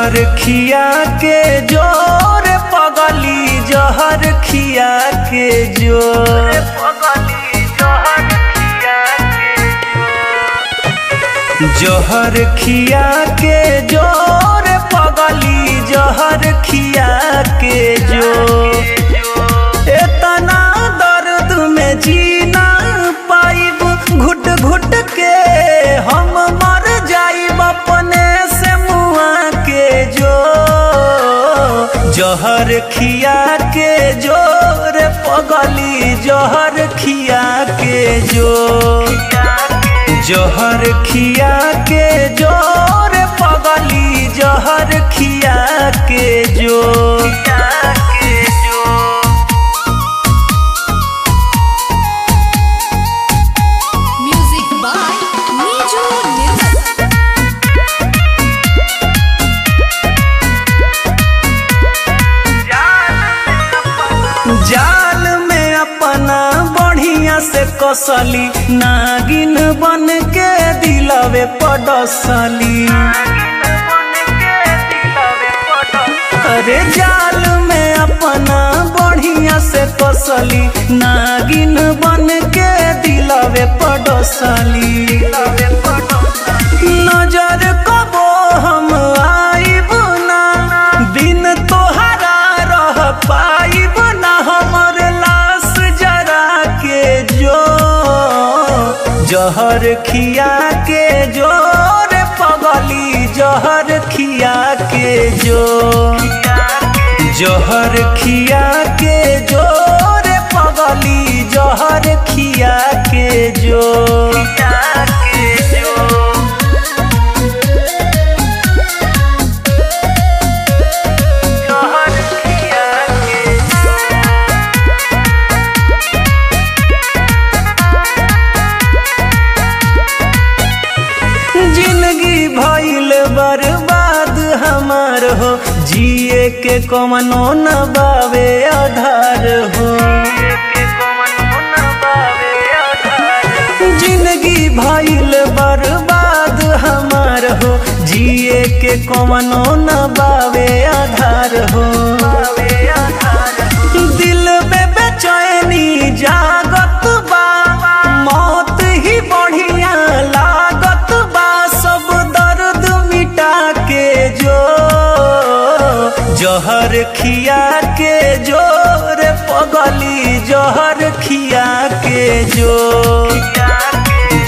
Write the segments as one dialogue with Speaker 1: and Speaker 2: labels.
Speaker 1: जहर खिया के जोर पगली जहर खिया के जोर जहर खिया के जोर पगली जहर खिया के जोर इतना दर्द में जीना पाइब घुट घुट के हम मर जाइब अपने से मुआ के जो जहर खिया के जोर पगली जहर खिया के जो जहर खिया के जोर पगली जहर खिया के जो
Speaker 2: म्यूजिक बाय नीजू
Speaker 1: जाल में अपना बढ़िया से कसली नागिन बन के दिलवे पडसली अरे जाल में अपना बढ़िया से कसली नागिन बन के दिलवे पडसली नजर कबो हम आइब ना बिन तोहरा रह पाइब ना हमर लाश जरा के जो जहर खिया के जोर पगली जहर खिया के जो जहर खिया के जोर पगली जहर खिया के जो जिंदगी भइल बर्बाद हमार हो जिए के कमनो न बावे आधार हो जिंदगी भइल बर्बाद हमार हो जिए के कमनो न बावे आधार हो दिल में बेचैनी जागत बा मौत ही बढ़िया लागत बा सब दर्द मिटा के जो जहर खिया के जोर पगली जहर खिया के जो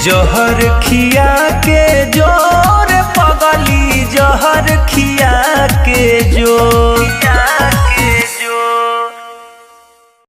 Speaker 1: जहर खिया के जो